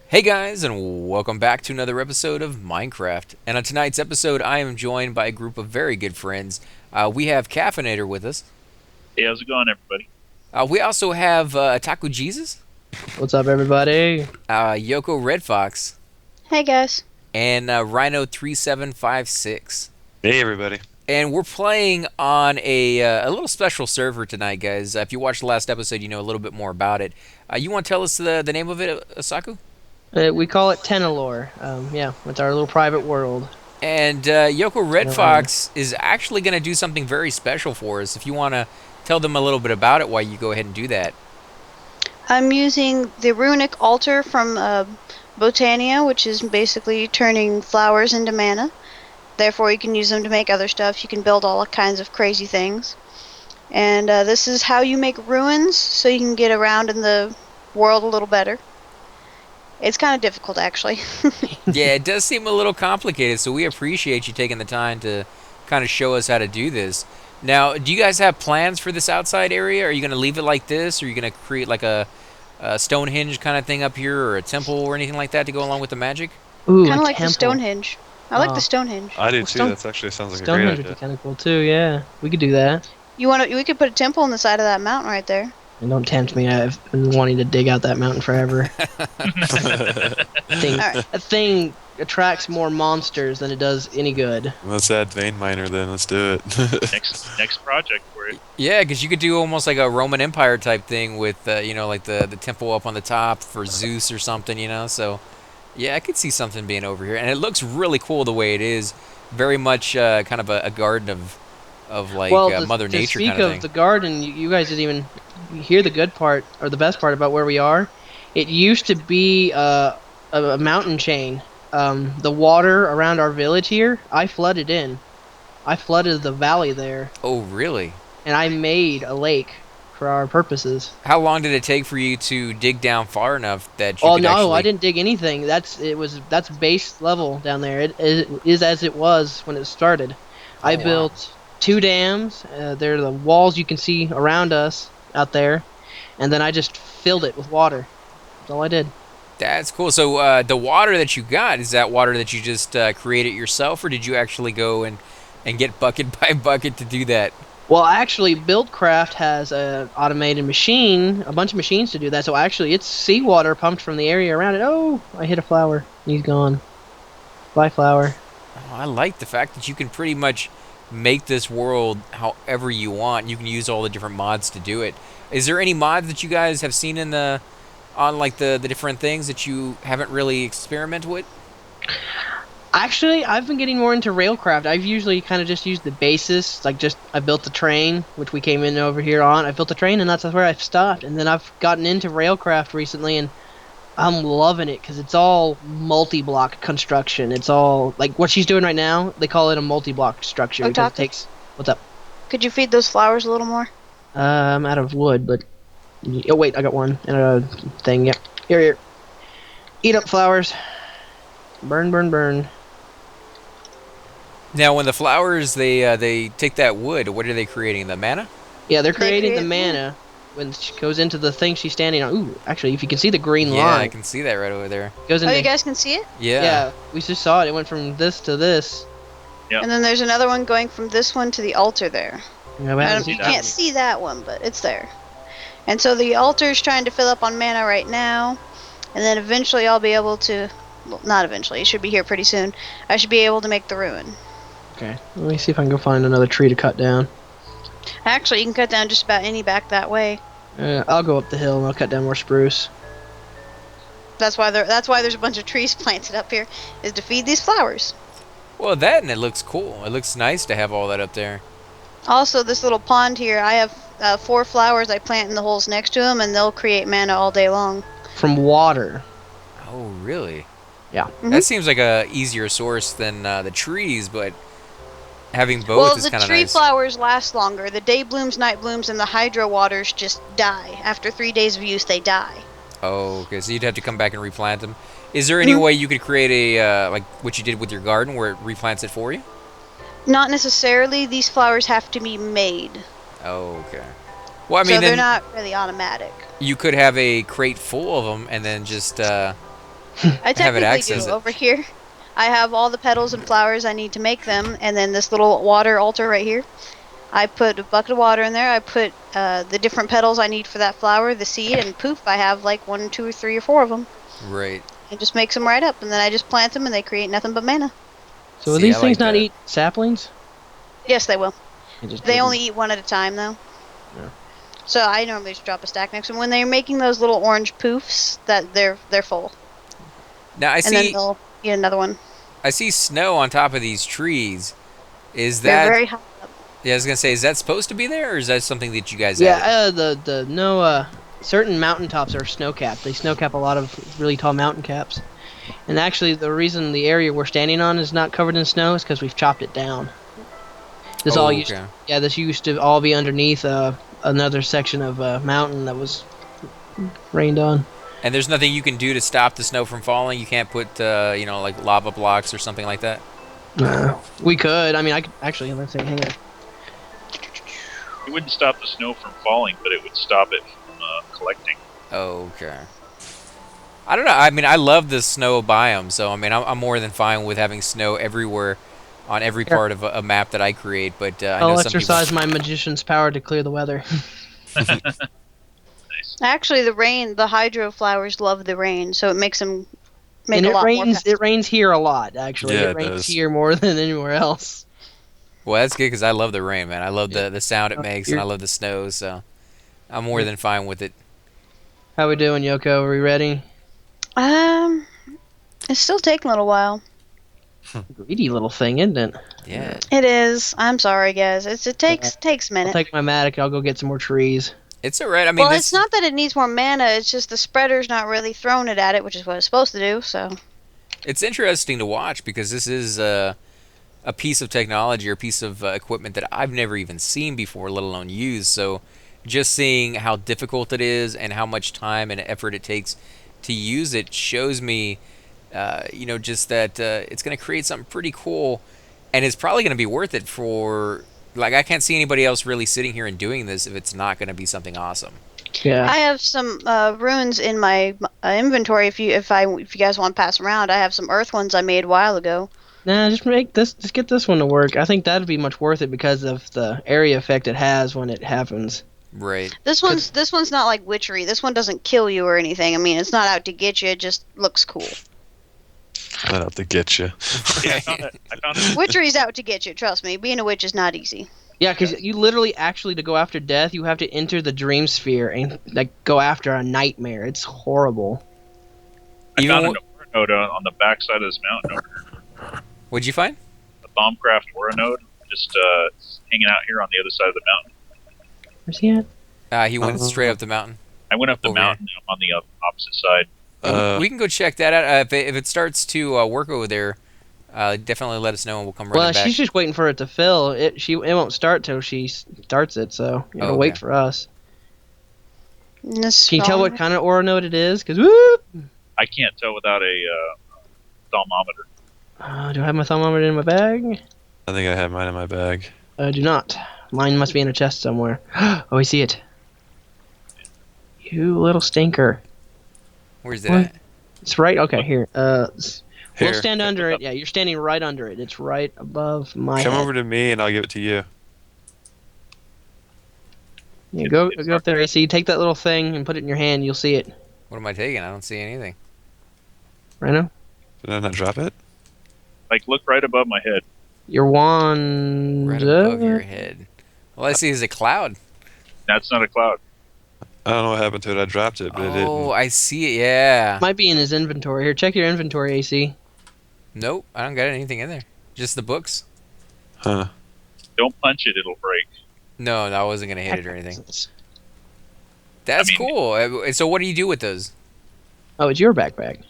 Hey guys, and welcome back to another episode of Minecraft. And on tonight's episode, I am joined by a group of very good friends. We have Caffeinator with us. Hey, how's it going, everybody? We also have Taco Jesus, What's up, everybody? Yoko Red Fox, Hey guys. and Rhino 3756. Hey everybody. And we're playing on a little special server tonight, guys. If you watched the last episode, you know a little bit more about it. You want to tell us the name of it, Asaku? We call it Tenalor. Yeah, it's our little private world. And Yoko Red Tenalor. Fox is actually going to do something very special for us. If you want to tell them a little bit about it, why you go ahead and do that. I'm using the runic altar from Botania, which is basically turning flowers into mana. Therefore, you can use them to make other stuff. You can build all kinds of crazy things. And this is how you make ruins, so you can get around in the world a little better. It's kind of difficult, actually. Yeah, it does seem a little complicated, so we appreciate you taking the time to kind of show us how to do this. Now, do you guys have plans for this outside area? Are you going to leave it like this? Or are you going to create like a Stonehenge kind of thing up here, or a temple or anything like that to go along with the magic? Ooh, Kind a of like the temple. Stonehenge. I like Oh. the Stonehenge. I do Well, too. That actually sounds like a great Stonehenge would be idea. kind of cool too. Yeah, we could do that. We could put a temple on the side of that mountain right there. And don't tempt me. I've been wanting to dig out that mountain forever. Thing, Alright. that thing attracts more monsters than it does any good. Let's add vein miner then. Let's do it. Next project for it. Yeah, because you could do almost like a Roman Empire type thing with, like the temple up on the top for Zeus or something, So, yeah, I could see something being over here. And it looks really cool the way it is. Very much kind of a garden of like Mother to Nature speak kind of of thing. the garden, you guys didn't even hear the good part or the best part about where we are. It used to be a mountain chain. The water around our village here, I flooded in. I flooded the valley there, Oh, really? and I made a lake for our purposes. How long did it take for you to dig down far enough that you Oh could no, actually... I didn't dig anything. That's base level down there. It is as it was when it started. I wow. built 2 dams. They're the walls you can see around us out there, and then I just filled it with water. That's all I did. That's cool. So the water that you got, is that water that you just created yourself, or did you actually go and get bucket by bucket to do that? Well, actually, Buildcraft has an automated machine, a bunch of machines to do that. So actually, it's seawater pumped from the area around it. Oh, I hit a flower. He's gone. Bye, flower. Oh, I like the fact that you can pretty much make this world however you want. You can use all the different mods to do it. Is there any mods that you guys have seen on like the different things that you haven't really experimented with? Actually, I've been getting more into Railcraft. I've usually kind of just used the basis, like I built the train, which we came in over here on. I built the train, and that's where I've stopped. And then I've gotten into Railcraft recently, and I'm loving it because it's all multi-block construction. It's all like what she's doing right now. They call it a multi-block structure Oh, because it Taka. takes. What's up? Could you feed those flowers a little more? I'm out of wood, but oh wait, I got one and a thing. Yep, here. Eat up flowers. Burn, burn, burn. Now, when the flowers they take that wood, what are they creating? The mana? Yeah, they're They creating the create- mana when she goes into the thing she's standing on. Ooh, actually, if you can see the green Yeah, I line, can see that right over there. it goes Oh, into. you guys can see it? Yeah. Yeah, we just saw it. It went from this to this. Yep. And then there's another one going from this one to the altar there. Yeah, we haven't You seen that can't one. see that one, but it's there. And so the altar's trying to fill up on mana right now. And then eventually I'll be able to... Well, not eventually. It should be here pretty soon. I should be able to make the ruin. Okay, let me see if I can go find another tree to cut down. Actually, you can cut down just about any back that way. I'll go up the hill and I'll cut down more spruce. That's why there's a bunch of trees planted up here, is to feed these flowers. Well, that and it looks cool. It looks nice to have all that up there. Also, this little pond here, I have 4 flowers I plant in the holes next to them, and they'll create mana all day long. From water. Oh, really? Yeah. Mhm. That seems like a easier source than the trees, but having both Well, is the kind of tree nice. flowers last longer. The day blooms, night blooms, and the hydro waters just die. After 3 days of use, they die. Oh, okay. So you'd have to come back and replant them. Is there any Mhm. way you could create a like what you did with your garden, where it replants it for you? Not necessarily. These flowers have to be made. Oh, okay. Well, I mean, so they're then not really automatic. you could have a crate full of them, and then just I have it technically access do. it. Over here, I have all the petals and flowers I need to make them, and then this little water altar right here. I put a bucket of water in there. I put the different petals I need for that flower, the seed, and poof, I have like 1, 2, or 3, or 4 of them. Right. It just makes them right up, and then I just plant them, and they create nothing but mana. So will See, I these things like not that. eat saplings? Yes, they will. They just They didn't. only eat one at a time, though. Yeah. So I normally just drop a stack next to them. When they're making those little orange poofs, that they're full, Now and then they'll eat another one. I see snow on top of these trees. Is They're that? very high up. Yeah, I was gonna say, is that supposed to be there, or is that something that you guys Yeah, added? the no certain mountaintops are snow capped. They snow cap a lot of really tall mountain caps. And actually, the reason the area we're standing on is not covered in snow is because we've chopped it down. This Oh, all used, okay. yeah, this used to all be underneath another section of mountain that was rained on. And there's nothing you can do to stop the snow from falling. You can't put, like lava blocks or something like that. We could. I mean, I could actually. Let's see. Hang on. It wouldn't stop the snow from falling, but it would stop it from collecting. Okay. I don't know. I mean, I love the snow biome, so I mean, I'm more than fine with having snow everywhere, on every Here. part of a map that I create. But I know I'll some people. exercise my magician's power to clear the weather. Actually, the hydro flowers love the rain, so it makes them make And a it lot rains. more. It rains here a lot. Actually, Yeah, it it rains does. here more than anywhere else. Well, that's good because I love the rain, man. I love the sound it Oh, makes, and I you're- love the snow. So I'm more than fine with it. How we doing, Yoko? Are we ready? It's still taking a little while. Greedy little thing, isn't it? Yeah. It is. I'm sorry, guys. It takes a I'll minute. take my Matic. I'll go get some more trees. It's alright. I mean, Well, this, it's not that it needs more mana. It's just the spreader's not really throwing it at it, which is what it's supposed to do. So it's interesting to watch because this is a piece of technology or a piece of equipment that I've never even seen before, let alone used. So just seeing how difficult it is and how much time and effort it takes to use it shows me, just that it's going to create something pretty cool, and it's probably going to be worth it for. Like, I can't see anybody else really sitting here and doing this if it's not going to be something awesome. Yeah. I have some runes in my inventory. If you guys want to pass around, I have some earth ones I made a while ago. Nah, just make this. Just get this one to work. I think that'd be much worth it because of the area effect it has when it happens. Right. This one's not like witchery. This one doesn't kill you or anything. I mean, it's not out to get you. It just looks cool. Not out to get you. Yeah, I found it. Witchery's out to get you. Trust me. Being a witch is not easy. Yeah, because you literally actually to go after death, you have to enter the dream sphere and like go after a nightmare. It's horrible. I Even found an wh- aura node on the backside of this mountain over here. What'd you find? A Bombcraft aura node, just hanging out here on the other side of the mountain. Where's he at? He went straight up the mountain. I went up the Over here. mountain. I'm on the opposite side. We can go check that out. If it starts to work over there, definitely let us know and we'll come Well, running back. she's just waiting for it to fill. It won't start till she starts it, so you gotta Oh, wait okay. for us. This Can you tell phone- what kind of aura node it is? Cause whoop! I can't tell without a thermometer. Do I have my thermometer in my bag? I think I have mine in my bag. I do not. Mine must be in a chest somewhere. Oh, I see it. You little stinker. Where's it What? at? It's right. Okay, here. We'll Here, stand under it. Yeah, you're standing right under it. It's right above my come head. over to me and I'll give it to you. Yeah, go up there, AC. Take that little thing and put it in your hand. You'll see it. What am I taking? I don't see anything. Rhino? Did I not drop it? Like, look right above my head. Your wand. Right above your head. All I see is a cloud. That's not a cloud. I don't know what happened to it. I dropped it, but it Oh, didn't. I see it. Yeah. Might be in his inventory. Here, check your inventory, AC. Nope, I don't got anything in there. Just the books. Huh. Don't punch it; it'll break. No, I wasn't gonna hit it or anything. Excellent. That's I mean- cool. So what do you do with those? Oh, it's your backpack.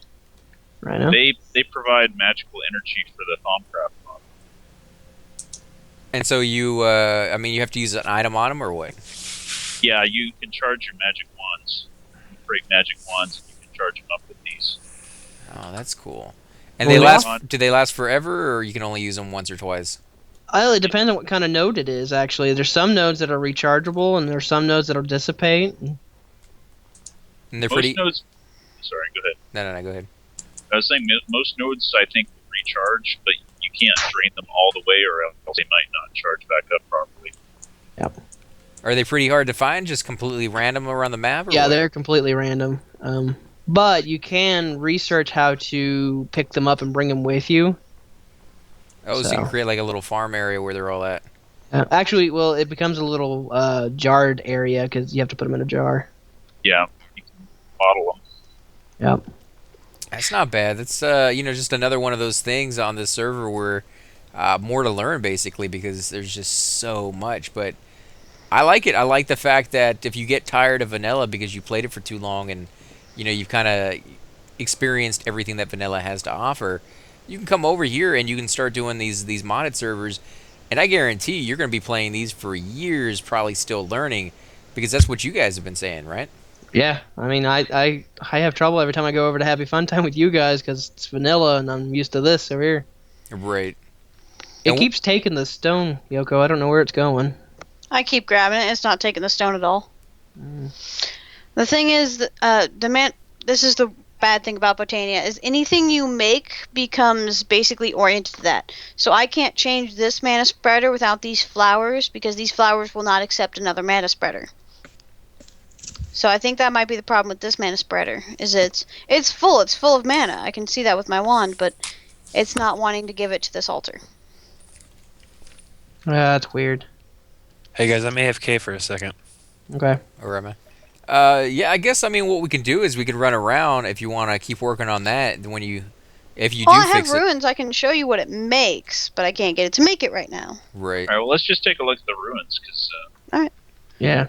Rhino? They provide magical energy for the Thaumcraft mod. And so you, you have to use an item on them or what? Yeah, you can charge your magic wands. You create magic wands, and you can charge them up with these. Oh, that's cool. And Well, they they last? also- Do they last forever, or you can only use them once or twice? Well, it depends on what kind of node it is, actually. There's some nodes that are rechargeable, and there's some nodes that'll dissipate. And they're Most pretty. nodes. Sorry, go ahead. No, go ahead. I was saying most nodes, I think, will recharge, but you can't drain them all the way, or else they might not charge back up properly. Yep. Are they pretty hard to find? Just completely random around the map? Or Yeah, what? they're completely random. But you can research how to pick them up and bring them with you. Oh, so you can So. create like a little farm area where they're all at. Actually, well, it becomes a little jarred area because you have to put them in a jar. Yeah, you can bottle them. Yep. That's not bad. That's just another one of those things on this server where more to learn basically because there's just so much. But I like it. I like the fact that if you get tired of vanilla because you played it for too long and you've kind of experienced everything that vanilla has to offer, you can come over here and you can start doing these modded servers. And I guarantee you're going to be playing these for years, probably still learning, because that's what you guys have been saying, right? Yeah, I mean, I have trouble every time I go over to Happy Fun Time with you guys because it's vanilla and I'm used to this over here. Right. It And keeps taking the stone, Yoko. I don't know where it's going. I keep grabbing it. It's not taking the stone at all. The thing is, this is the bad thing about Botania, is anything you make becomes basically oriented to that. So I can't change this mana spreader without these flowers, because these flowers will not accept another mana spreader. So I think that might be the problem with this mana spreader, is it's full of mana. I can see that with my wand, but it's not wanting to give it to this altar. That's weird. Hey guys, I may have K for a second. Okay. Or am I? Yeah, I guess what we can do is we can run around if you want to keep working on that. If you Well, do I have fix it, ruins. I can show you what it makes, but I can't get it to make it right now. right? All right, well, let's just take a look at the ruins, because Yeah.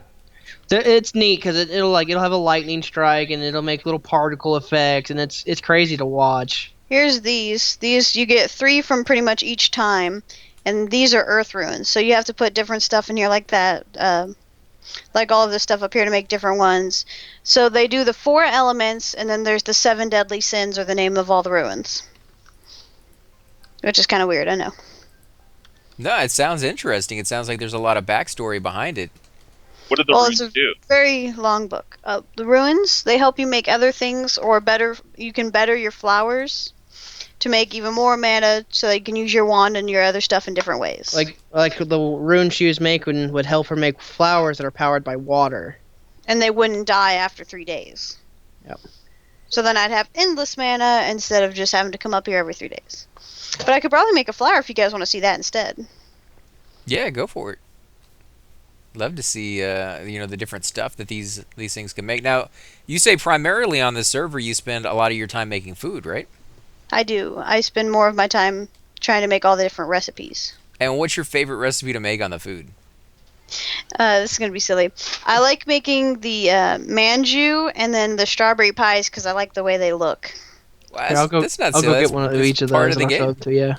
It's neat because it'll have a lightning strike and it'll make little particle effects and it's crazy to watch. Here's these. These you get 3 from pretty much each time, and these are earth ruins. So you have to put different stuff in here like that, like all of this stuff up here to make different ones. So they do the 4 elements, and then there's the 7 deadly sins are the name of all the ruins, which is kind of weird. I know. No, it sounds interesting. It sounds like there's a lot of backstory behind it. what do the Well, ruins it's a do? very long book. The ruins, they help you make other things, or better. You can better your flowers to make even more mana, so that you can use your wand and your other stuff in different ways. Like the rune she was making would help her make flowers that are powered by water. And they wouldn't die after 3 days. Yep. So then I'd have endless mana instead of just having to come up here every 3 days. But I could probably make a flower if you guys want to see that instead. Yeah, go for it. Love to see the different stuff that these things can make. Now, you say primarily on this server you spend a lot of your time making food, right? I do. I spend more of my time trying to make all the different recipes. And what's your favorite recipe to make on the food? This is going to be silly. I like making the manju and then the strawberry pies because I like the way they look. Well, Here, that's not I'll silly. go That's- get one of that's each of part those of the and I'll show game. it to you.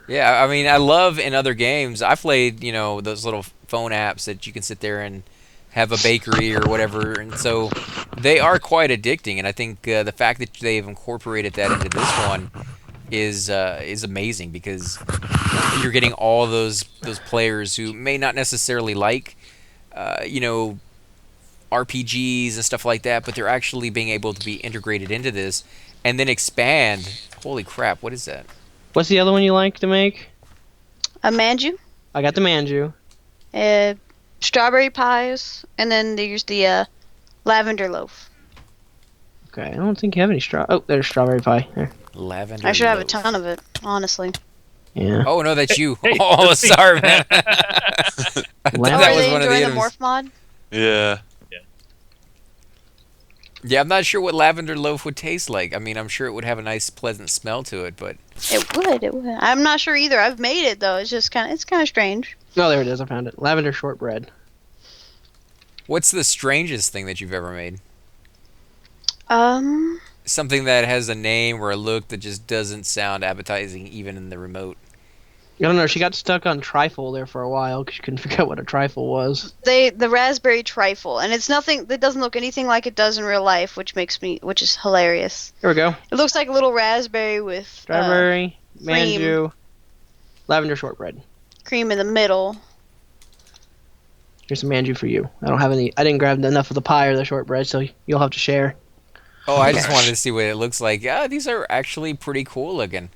Yeah, I mean, I love in other games. I played, those little phone apps that you can sit there and have a bakery or whatever, and so they are quite addicting. And I think the fact that they've incorporated that into this one is amazing because you're getting all those players who may not necessarily like, RPGs and stuff like that, but they're actually being able to be integrated into this and then expand. Holy crap! What is that? What's the other one you like to make? A manju, I got the manju. strawberry pies, and then there's the lavender loaf. Okay, I don't think you have any straw. Oh, there's strawberry pie. There. Lavender. I should have a loaf. ton of it, honestly. Yeah. Oh no, that's you. Hey, Oh, that's me. sorry, man. I thought Oh, that are was they one of the enjoying the items. morph mod? Yeah. Yeah, I'm not sure what lavender loaf would taste like. I mean, I'm sure it would have a nice, pleasant smell to it, but It would. I'm not sure either. I've made it though. It's kind of strange. Oh, there it is. I found it. Lavender shortbread. what's the strangest thing that you've ever made? Um, Something that has a name or a look that just doesn't sound appetizing, even in the remote. I don't know. She got stuck on trifle there for a while because she couldn't figure out what a trifle was. the raspberry trifle, and it's nothing. That doesn't look anything like it does in real life, which is hilarious. Here we go. It looks like a little raspberry with Strawberry, cream. manju, lavender shortbread. cream in the middle. Here's some manju for you. I don't have any. I didn't grab enough of the pie or the shortbread, so you'll have to share. Oh, I just wanted to see what it looks like. Yeah, these are actually pretty cool looking.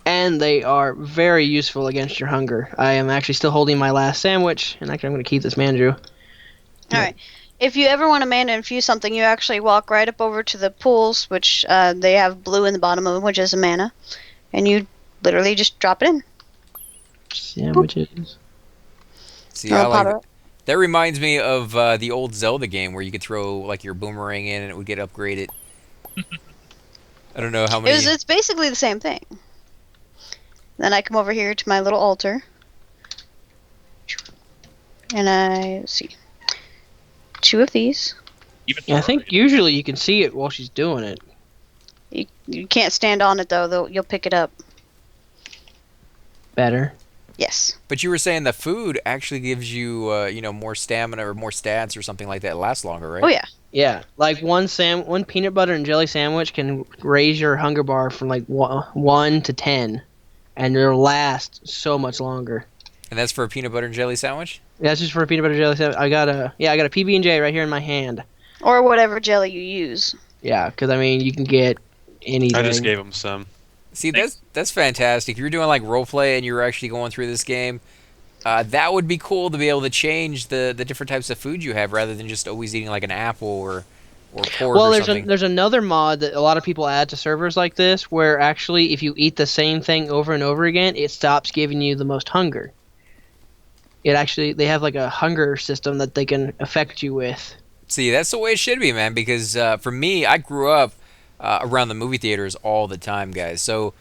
And they are very useful against your hunger. I am actually still holding my last sandwich, and actually I'm going to keep this Mandrew. All right. If you ever want to mana infuse something, you actually walk right up over to the pools, which they have blue in the bottom of them, which is a mana, and you literally just drop it in. Sandwiches. See, I It'll pop like up. that. Reminds me of the old Zelda game where you could throw like your boomerang in and it would get upgraded. I don't know how many. It's basically the same thing. Then I come over here to my little altar, and let's see, 2 of these. Even Yeah, I Thorn, think usually you can see it while she's doing it. You can't stand on it though. You'll pick it up. Better. Yes. But you were saying the food actually gives you, more stamina or more stats or something like that. It lasts longer, right? Oh yeah. Yeah, like one peanut butter and jelly sandwich can raise your hunger bar from like 1 to 10, and it'll last so much longer. And that's for a peanut butter and jelly sandwich. That's just for a peanut butter jelly sandwich. I got a PB&J right here in my hand. Or whatever jelly you use. Yeah, because I mean you can get anything. I just gave him some. See, that's fantastic. If you're doing like role play and you're actually going through this game, that would be cool to be able to change the different types of food you have rather than just always eating like an apple or pork Well, or something. there's another mod that a lot of people add to servers like this, where actually if you eat the same thing over and over again, it stops giving you the most hunger. They have like a hunger system that they can affect you with. See, that's the way it should be, man. Because for me, I grew up around the movie theaters all the time, guys. So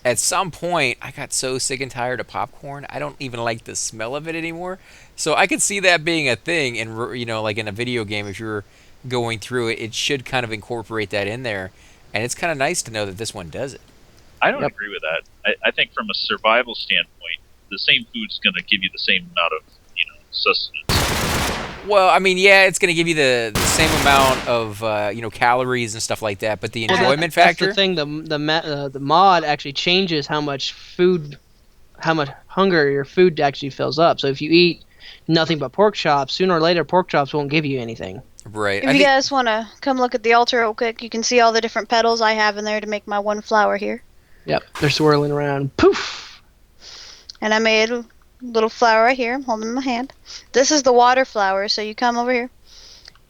at some point, I got so sick and tired of popcorn, I don't even like the smell of it anymore. So I could see that being a thing, and like in a video game, if you're going through it, it should kind of incorporate that in there. And it's kind of nice to know that this one does it. I don't Yep. agree with that. I think from a survival standpoint, the same food's going to give you the same amount of sustenance. Well, I mean, yeah, it's going to give you the same amount of calories and stuff like that, but the enjoyment factor. That's the thing. The mod actually changes how much hunger your food actually fills up. So if you eat nothing but pork chops, sooner or later pork chops won't give you anything. Right. If you guys want to come look at the altar real quick, you can see all the different petals I have in there to make my one flower here. Yep, they're swirling around. Poof. And I made a little flower right here. I'm holding it in my hand. This is the water flower, so you come over here.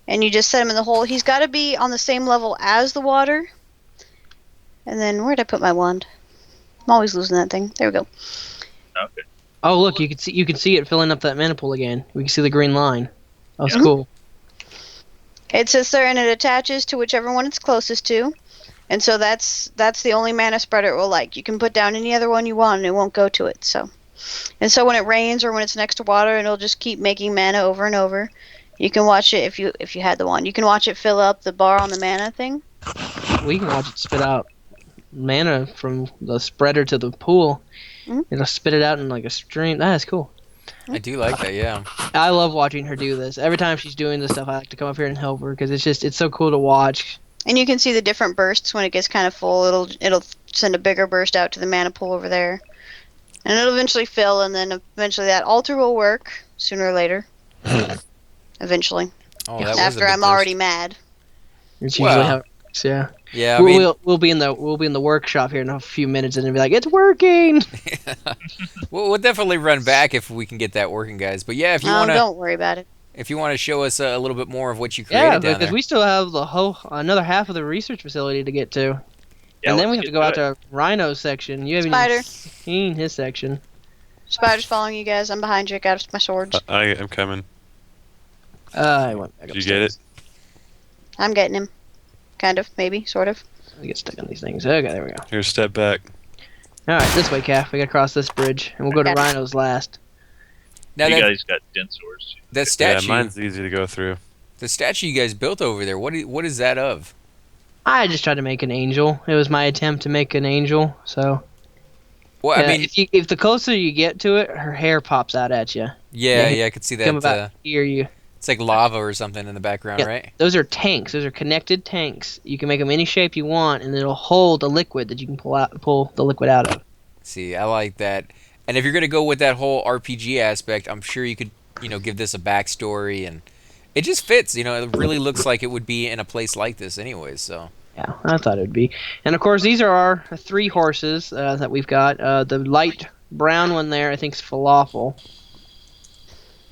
And you just set him in the hole. He's got to be on the same level as the water. And then, where'd I put my wand? I'm always losing that thing. There we go. Okay. Oh, look, you can see it filling up that mana pool again. We can see the green line. Oh, that's Mhm. cool. It sits there and it attaches to whichever one it's closest to. And so that's the only mana spreader it will like. You can put down any other one you want and it won't go to it. And so when it rains or when it's next to water, it'll just keep making mana over and over. You can watch it if you had the wand. You can watch it fill up the bar on the mana thing. We can watch it spit out mana from the spreader to the pool. Mhm. It'll spit it out in like a stream. That is cool. I do like that, yeah. I love watching her do this. Every time she's doing this stuff, I like to come up here and help her because it's so cool to watch. And you can see the different bursts when it gets kind of full. It'll send a bigger burst out to the mana pool over there. And it'll eventually fill, and then eventually that altar will work sooner or later. Eventually. Oh, that was a After big I'm burst. already mad. It's Wow. usually how it works, yeah. Yeah, I mean, We'll be in the workshop here in a few minutes and it'll be like, it's working. we'll definitely run back if we can get that working, guys. But yeah, Don't worry about it. if you want to show us a little bit more of what you created Yeah, down because there. we still have another half of the research facility to get to. Yeah, And then we let's have to get go out it. to Rhino's section. You haven't Spider. even seen his section. Spider's following you guys. I'm behind you. I got my swords. I am coming. I went back Did you get it? I'm getting him. Kind of, maybe, sort of. I get stuck on these things. Okay, there we go. Here, step back. Alright, this way, Calf. We gotta cross this bridge. And we'll go to Okay. Rhino's last. Now You that, guys got dense swords. that statue, Yeah, mine's easy to go through. the statue you guys built over there, what is that of? I just tried to make an angel. It was my attempt to make an angel, so... Well, Yeah, I mean, if the closer you get to it, her hair pops out at you. yeah, I could see Come that. about here, you... It's like lava or something in the background, Yeah. right? Those are tanks. Those are connected tanks. You can make them any shape you want, and it'll hold a liquid that you can pull the liquid out of. See, I like that. And if you're gonna go with that whole RPG aspect, I'm sure you could, give this a backstory and It just fits. You know, it really looks like it would be in a place like this, anyways. So. Yeah, I thought it would be. And of course, these are our 3 horses that we've got. The light brown one there, I think, is Falafel.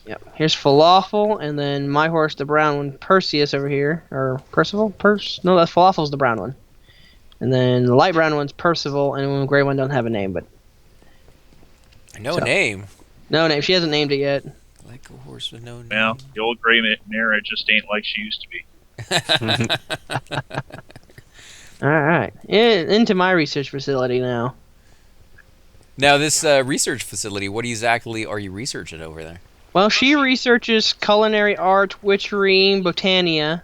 Yep. Here's Falafel, and then my horse, the brown one, Perseus over here, or Percival. No, that's Falafel's the brown one. And then the light brown one's Percival, and the gray one don't have a name, but No So. name. no name. She hasn't named it yet. Like a horse with no name. Well, the old gray mare just ain't like she used to be. All right, into my research facility now. Now, this research facility, what exactly are you researching over there? Well, she researches culinary art, witchery, botania.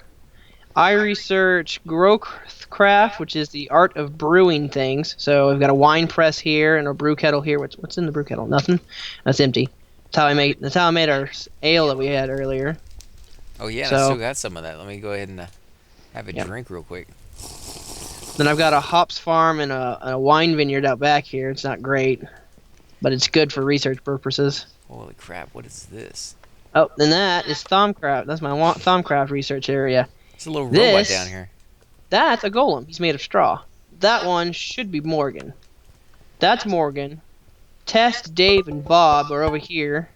I research growcraft, which is the art of brewing things. So we've got a wine press here and a brew kettle here. What's in the brew kettle? Nothing. That's empty. That's how I made our ale that we had earlier. Oh, yeah, I So- still got some of that. Let me go ahead and have a Yep. drink real quick. Then I've got a hops farm and a wine vineyard out back here. It's not great, but it's good for research purposes. Holy crap, what is this? Oh, then that is Thomcraft. That's my Thomcraft research area. It's a little robot This- down here. That's a golem. He's made of straw. That one should be Morgan. That's Morgan. Tess, Dave, and Bob are over here.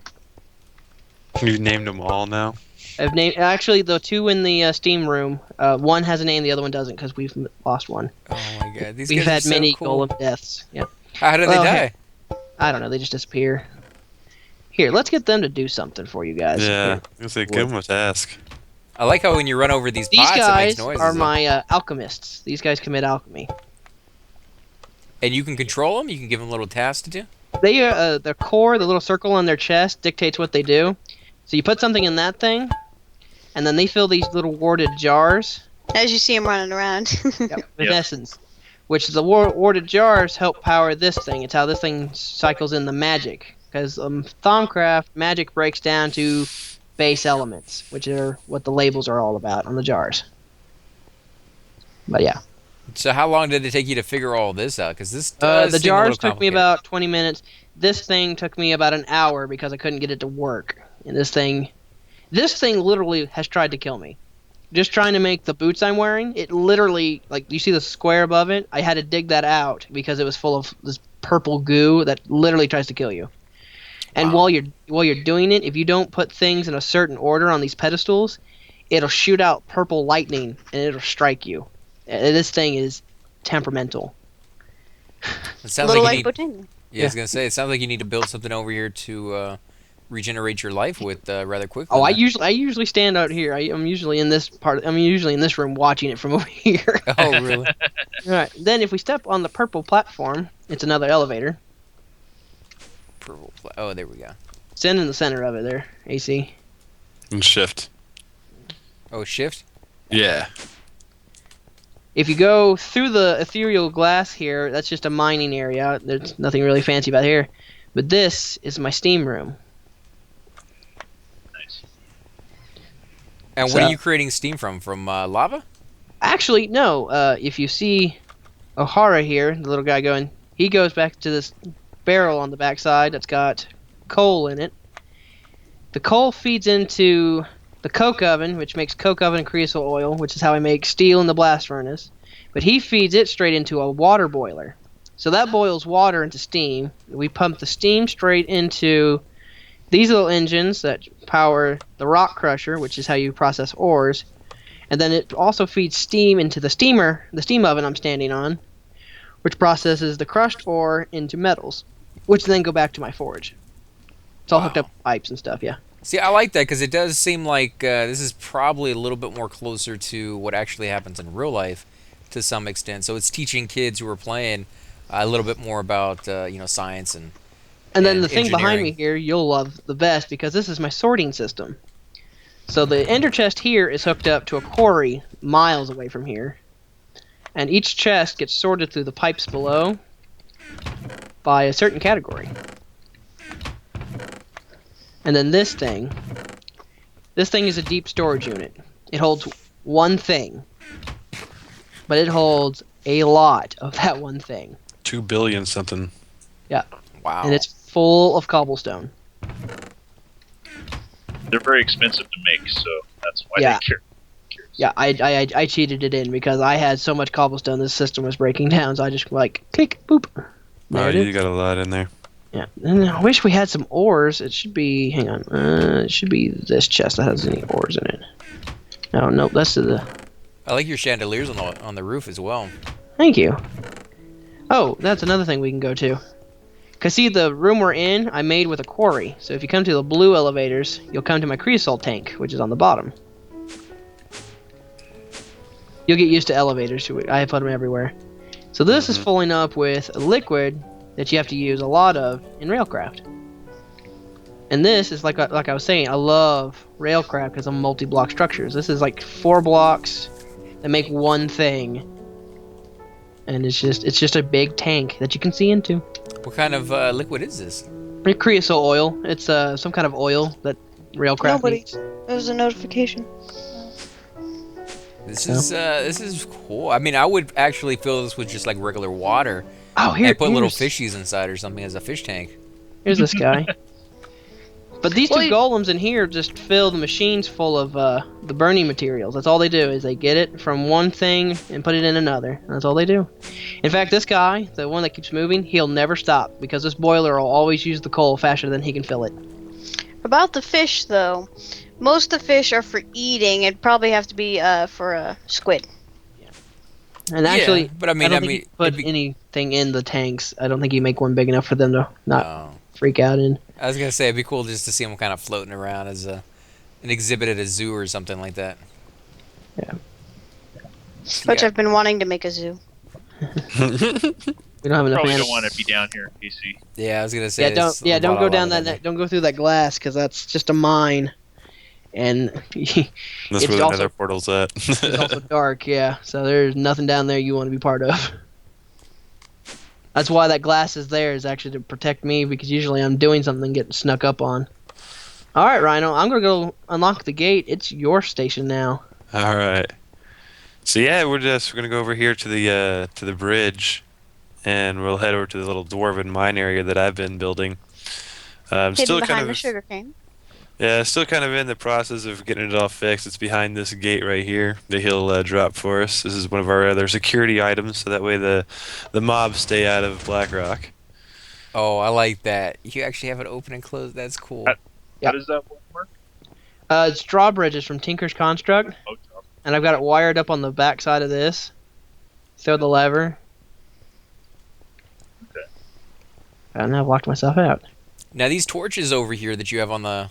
You've named them all now. I've named actually the 2 in the steam room. One has a name, the other one doesn't because we've lost one. Oh my god, these We've guys are had so many cool. golem deaths. Yeah. How did Well, they here- die? I don't know. They just disappear. Here, let's get them to do something for you guys. Yeah, Here. I was gonna say, give them a task. I like how when you run over these These pots, it makes guys noises. are my alchemists. These guys commit alchemy. And you can control them? You can give them little tasks to do? They their core, the little circle on their chest, dictates what they do. So you put something in that thing, and then they fill these little warded jars. As you see him running around. With Yep. essence, which the warded jars help power this thing. It's how this thing cycles in the magic. Because Thomcraft, magic breaks down to base elements, which are what the labels are all about on the jars. But yeah, So how long did it take you to figure all this out? Because this does the seem a little jars took me complicated. about 20 minutes. This thing took me about an hour because I couldn't get it to work. And this thing literally has tried to kill me. Just trying to make the boots I'm wearing, it literally, like, you see the square above it? I had to dig that out because it was full of this purple goo that literally tries to kill you. And Wow. while you're doing it, if you don't put things in a certain order on these pedestals, it'll shoot out purple lightning and it'll strike you. This thing is temperamental. It A sounds little like like you need, Botania. yeah, I was gonna say it sounds like you need to build something over here to regenerate your life with rather quickly. Oh, I then. usually stand out here. I'm usually in this room watching it from over here. Oh, really? All right. Then if we step on the purple platform, it's another elevator. Purple. Oh, there we go. Stand in the center of it there, AC. And shift. Oh, shift. Yeah. If you go through the ethereal glass here, that's just a mining area. There's nothing really fancy about here. But this is my steam room. Nice. And what So- are you creating steam from? From lava? Actually, no. If you see O'Hara here, the little guy going, he goes back to this barrel on the backside that's got coal in it. The coal feeds into the coke oven, which makes coke oven and creosote oil, which is how I make steel in the blast furnace. But he feeds it straight into a water boiler. So that boils water into steam. We pump the steam straight into these little engines that power the rock crusher, which is how you process ores. And then it also feeds steam into the steam oven I'm standing on, which processes the crushed ore into metals, which then go back to my forge. It's all hooked Wow. up with pipes and stuff, yeah. See, I like that because it does seem like this is probably a little bit more closer to what actually happens in real life to some extent. So it's teaching kids who are playing a little bit more about science and And then And the thing behind me engineering. here, you'll love the best because this is my sorting system. So the ender chest here is hooked up to a quarry miles away from here. And each chest gets sorted through the pipes below by a certain category. And then this thing is a deep storage unit. It holds one thing, but it holds a lot of that one thing. 2 billion something. wow. And it's full of cobblestone. They're very expensive to make, so that's why Yeah. they care. Yeah, I cheated it in because I had so much cobblestone this system was breaking down, so I just like click boop. There Oh, it you is. got a lot in there. Yeah, and I wish we had some ores. It should be. Hang on. It should be this chest that has any ores in it. Oh no, that's the. I like your chandeliers on the roof as well. Thank you. Oh, that's another thing we can go to. Cause see, the room we're in, I made with a quarry. So if you come to the blue elevators, you'll come to my creosote tank, which is on the bottom. You'll get used to elevators. I put them everywhere. So this is filling up with a liquid that you have to use a lot of in Railcraft. And this is like I was saying, I love Railcraft because of multi-block structures. This is like 4 blocks that make one thing, and it's just a big tank that you can see into. What kind of liquid is this? Creosote oil. It's some kind of oil that Railcraft Nobody. needs. There's a notification. This is cool. I mean, I would actually fill this with just like regular water Oh, and put little here's- fishies inside or something as a fish tank. Here's this guy. But these two Well, golems in here just fill the machines full of the burning materials. That's all they do is they get it from one thing and put it in another. That's all they do. In fact, this guy, the one that keeps moving, he'll never stop because this boiler will always use the coal faster than he can fill it. About the fish, though, most of the fish are for eating. It'd probably have to be for a squid. And actually, yeah, but I mean, don't think you put anything in the tanks. I don't think you make one big enough for them to not oh. freak out in. I was gonna say it'd be cool just to see them kind of floating around as an exhibit at a zoo or something like that. Which Yeah. I've been wanting to make a zoo. We don't have enough. Probably animals. don't want to be down here in PC. Yeah, I was gonna say. Don't go down that. Don't go through that glass because that's just a mine, and That's It's where the also- nether portal's at. it's also dark. Yeah, so there's nothing down there you want to be part of. That's why that glass is there, is actually to protect me because usually I'm doing something getting snuck up on. All right, Rhino, I'm gonna go unlock the gate. It's your station now. All right. So yeah, we're gonna go over here to the bridge, and we'll head over to the little dwarven mine area that I've been building. I'm Hidden still behind kind the of sugarcane. still kind of in the process of getting it all fixed. It's behind this gate right here that he'll drop for us. This is one of our other security items, so that way the mobs stay out of Blackrock. Oh, I like that. You actually have it open and closed. That's cool. Yeah. How does that work? It's drawbridges from Tinker's Construct, Oh, job. and I've got it wired up on the back side of this. Throw the lever. Okay. And I've locked myself out. Now these torches over here that you have on the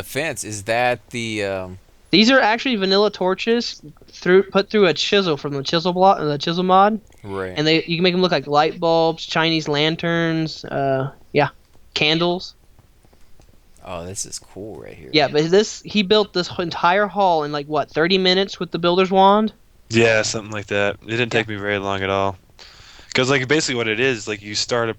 fence, is that the These are actually vanilla torches put through a chisel from the chisel mod, right? and you can make them look like light bulbs, Chinese lanterns, candles. Oh, this is cool right here. Yeah, but he built this entire hall in like what 30 minutes with the builder's wand. Yeah, something like that. It didn't take me very long at all. Because like basically what it is, like you start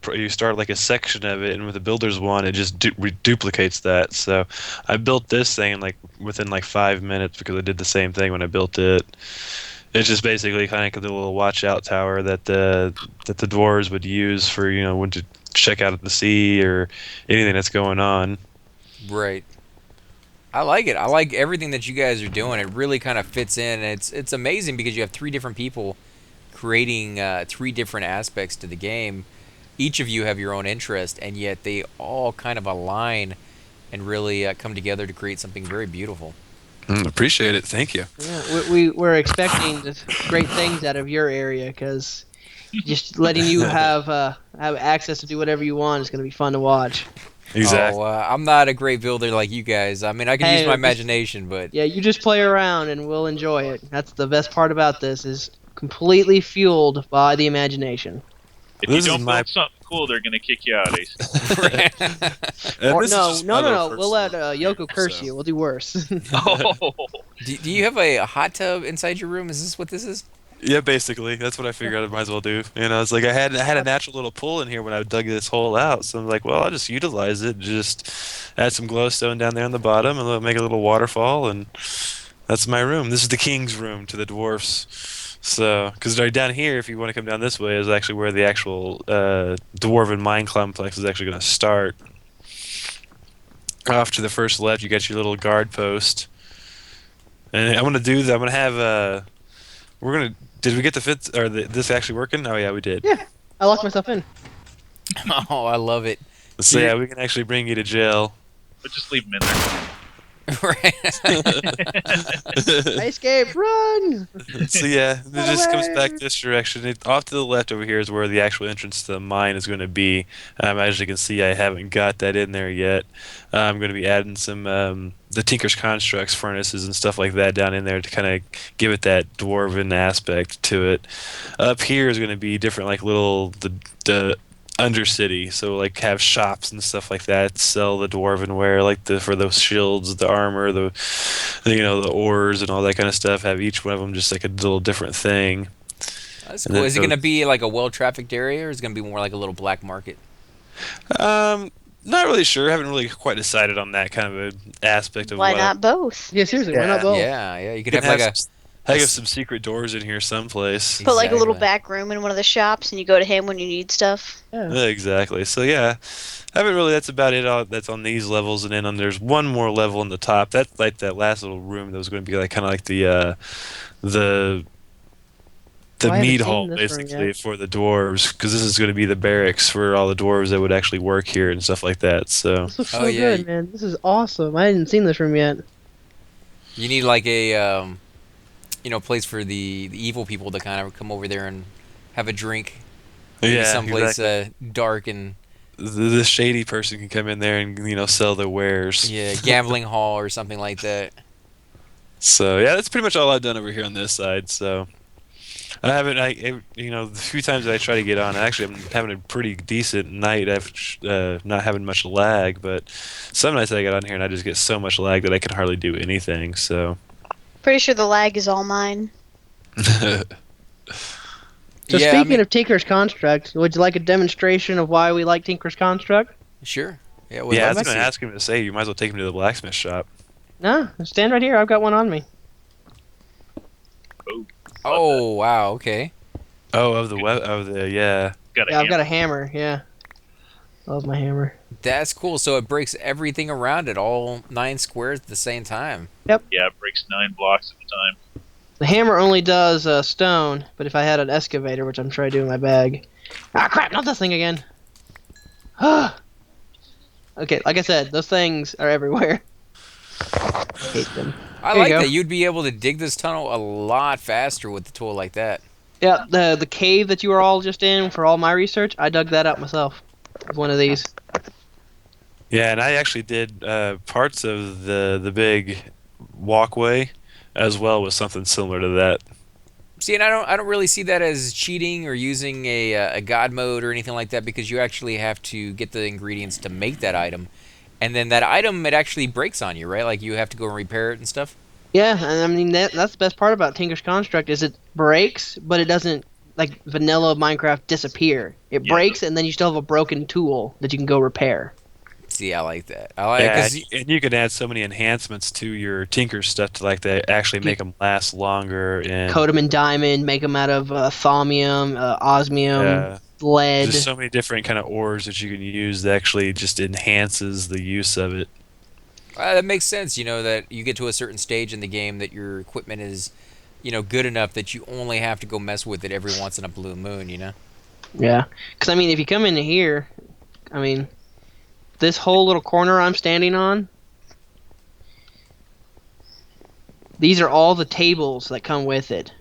like a section of it, and with the builder's wand, it just duplicates that. So I built this thing like within like 5 minutes because I did the same thing when I built it. It's just basically kind of like the little watch out tower that the dwarves would use for when to check out at the sea or anything that's going on. Right. I like it. I like everything that you guys are doing. It really kind of fits in. It's amazing because you have 3 different people creating 3 different aspects to the game. Each of you have your own interest, and yet they all kind of align and really come together to create something very beautiful. Appreciate it. Thank you. Yeah, we're expecting great things out of your area because just letting you have access to do whatever you want is going to be fun to watch. Exactly. Oh, I'm not a great builder like you guys. I mean, I can Hey, use my just- imagination, but Yeah, you just play around and we'll enjoy it. That's the best part about this is completely fueled by the imagination. If This you is don't my- build something cool, they're gonna kick you out, Ace. And Or, this is no, just no, my no, little no. We'll let personal Yoko thing, curse so. you. We'll do worse. Oh, do you have a hot tub inside your room? Is this what this is? Yeah, basically, that's what I figured I might as well do. It's like I had a natural little pool in here when I dug this hole out, so I'm like, well, I'll just utilize it, just add some glowstone down there on the bottom, and make a little waterfall, and that's my room. This is the king's room to the dwarfs. So, because right down here, if you want to come down this way, is actually where the actual dwarven mine complex is actually going to start. off to the first left, you got your little guard post. And I'm gonna do that. I'm gonna have we're gonna. Did we get the fit or this actually working? Oh yeah, we did. Yeah, I locked myself in. Oh, I love it. So yeah, we can actually bring you to jail. But just leave them in there. Right. I escaped. Run! So yeah, it just comes back away. this direction. Off to the left over here is where the actual entrance to the mine is going to be. As you can see, I haven't got that in there yet. I'm going to be adding some the Tinker's Constructs furnaces and stuff like that down in there to kind of give it that dwarven aspect to it. Up here is going to be different, like the Undercity, so like have shops and stuff like that, sell the dwarven ware, like for those shields, the armor, the ores and all that kind of stuff. Have each one of them just like a little different thing. That's And cool. then Is it going to be like a well-trafficked area, or is it going to be more like a little black market? Not really sure. Haven't really quite decided on that kind of an aspect of Why what not both? Yeah, seriously, why not Yeah. both? Yeah. You could Can have like have some secret doors in here someplace. Put like a little Exactly. back room in one of the shops, and you go to him when you need stuff. Yeah. Exactly. So yeah, haven't really. That's about it. That's on these levels, and then there's one more level in the top. That's like that last little room that was going to be like kind of like the Oh, I haven't meat seen hall this room basically yet. for the dwarves, because this is going to be the barracks for all the dwarves that would actually work here and stuff like that. So This looks Oh, so yeah, good, man. This is awesome. I hadn't seen this room yet. You need like a place for the evil people to kind of come over there and have a drink. Maybe yeah, someplace exactly. dark and The shady person can come in there and sell their wares. yeah, gambling hall or something like that. So yeah, that's pretty much all I've done over here on this side. So I haven't, the few times that I try to get on, actually I'm having a pretty decent night. Not having much lag, but some nights I get on here and I just get so much lag that I can hardly do anything. So Pretty sure the lag is all mine. So Yeah, I speaking mean- of Tinker's Construct, would you like a demonstration of why we like Tinker's Construct? Sure. Yeah. We'd yeah, I love was to going to see it. ask him to say you might as well take him to the blacksmith shop. No, stand right here. I've got one on me. Oh wow. Okay. Oh, of the yeah. Got a Yeah, I've got hammer. a hammer. Yeah, love my hammer. That's cool. So it breaks everything around it, all 9 squares at the same time. Yeah, it breaks 9 blocks at a time. The hammer only does stone, but if I had an excavator, which I'm sure I do in my bag. Ah, crap! Not this thing again. Okay, like I said, those things are everywhere. I hate them. I There you like go. that. You'd be able to dig this tunnel a lot faster with the tool like that. Yeah, the cave that you were all just in for all my research, I dug that out myself. With one of these. Yeah, and I actually did parts of the big walkway as well with something similar to that. See, and I don't really see that as cheating or using a god mode or anything like that, because you actually have to get the ingredients to make that item, and then that item it actually breaks on you, right? Like you have to go and repair it and stuff. Yeah, and I mean that's the best part about Tinker's Construct is it breaks, but it doesn't like vanilla Minecraft disappear. It Yeah. breaks, and then you still have a broken tool that you can go repair. See, I like that. I like Yeah, because and you can add so many enhancements to your Tinker stuff to like that actually make them last longer and Coat them in diamond, make them out of thaumium, osmium, yeah, lead. there's so many different kind of ores that you can use that actually just enhances the use of it. that makes sense. You know that you get to a certain stage in the game that your equipment is, good enough that you only have to go mess with it every once in a blue moon. Yeah, because I mean, if you come into here, I mean, this whole little corner I'm standing on, these are all the tables that come with it.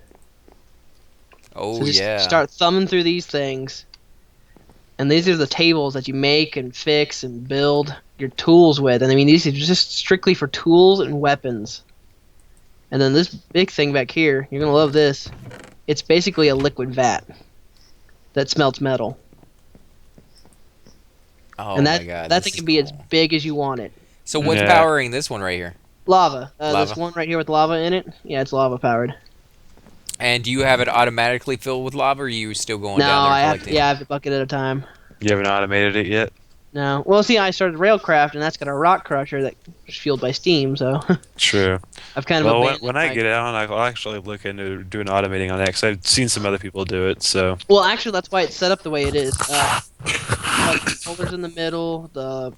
Oh So just yeah. start thumbing through these things, and these are the tables that you make and fix and build your tools with. And I mean, these are just strictly for tools and weapons. And then this big thing back here, you're gonna love this. It's basically a liquid vat that smelts metal. Oh and my that god. that this thing can is be as cool. big as you want it. So what's Yeah. powering this one right here? Lava. Lava. This one right here with lava in it. Yeah, it's lava powered. And do you have it automatically filled with lava, or are you still going No, down there I have collecting? I have a bucket at a time. You haven't automated it yet? No. Well, see, I started Railcraft, and that's got a rock crusher that's fueled by steam, so True. I've kind of Well, abandoned when I my- get out, I'll actually look into doing automating on that because I've seen some other people do it. So Well, actually, that's why it's set up the way it is. Like controllers in the middle, the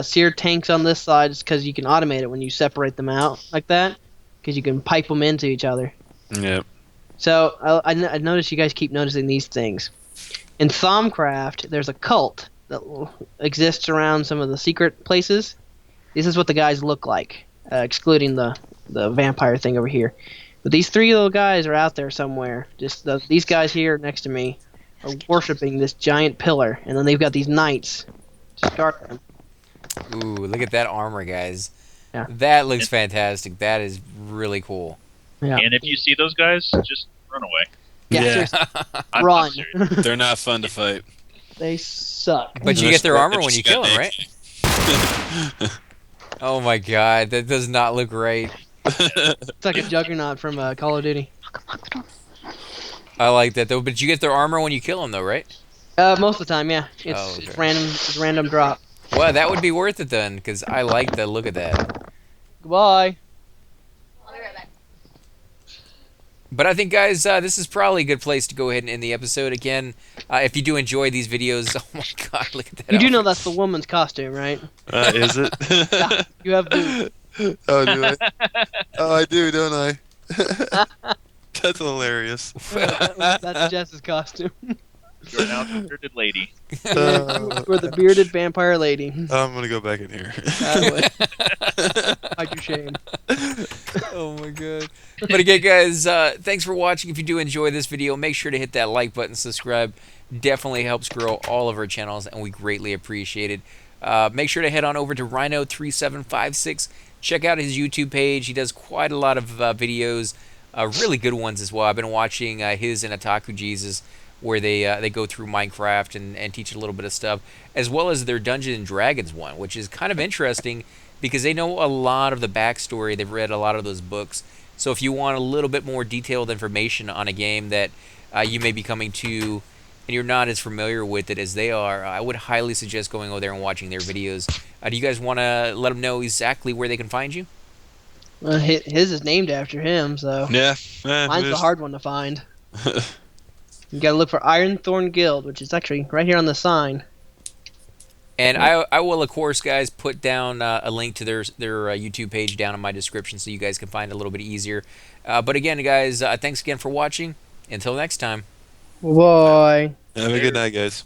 sear tanks on this side is because you can automate it when you separate them out like that, because you can pipe them into each other. yeah, So I noticed you guys keep noticing these things. In Thaumcraft, there's a cult that exists around some of the secret places. This is what the guys look like, excluding the vampire thing over here. But these three little guys are out there somewhere. Just these guys here next to me are worshiping this giant pillar, and then they've got these knights to guard them. Ooh, look at that armor, guys. Yeah. That looks fantastic. That is really cool. Yeah. And if you see those guys, just run away. Yeah, Yeah. seriously, I'm run. serious. they're not fun to fight. They suck. But you get their armor when you kill them, right? right? Oh my god, that does not look right. It's like a juggernaut from Call of Duty. I like that though. But you get their armor when you kill them, though, right? Most of the time, yeah. It's, Oh, okay. it's random. It's random drop. Well, that would be worth it then, because I like the look of that. Goodbye. But I think, guys, this is probably a good place to go ahead and end the episode. Again, if you do enjoy these videos, oh my god, look at that. You do know outfit. that's the woman's costume, right? Is it? Yeah, you have boots. Oh, do I? Oh, I do, don't I? That's hilarious. That's Jess's costume. You're now the bearded lady. We're the bearded vampire lady. I'm gonna go back in here. Hide your shame. Oh my god. But again, guys, thanks for watching. If you do enjoy this video, make sure to hit that like button, subscribe. Definitely helps grow all of our channels, and we greatly appreciate it. Make sure to head on over to Rhino3756. Check out his YouTube page. He does quite a lot of videos, really good ones as well. I've been watching his and Otaku Jesus, where they go through Minecraft and teach a little bit of stuff, as well as their Dungeons and Dragons one, which is kind of interesting because they know a lot of the backstory. They've read a lot of those books. So if you want a little bit more detailed information on a game that you may be coming to and you're not as familiar with it as they are, I would highly suggest going over there and watching their videos. Do you guys want to let them know exactly where they can find you? Well, his is named after him, so Yeah. mine's the hard one to find. You gotta look for Iron Thorn Guild, which is actually right here on the sign. And I will, of course, guys, put down a link to their YouTube page down in my description so you guys can find it a little bit easier. But again, guys, thanks again for watching. Until next time. Bye. Have a good night, guys.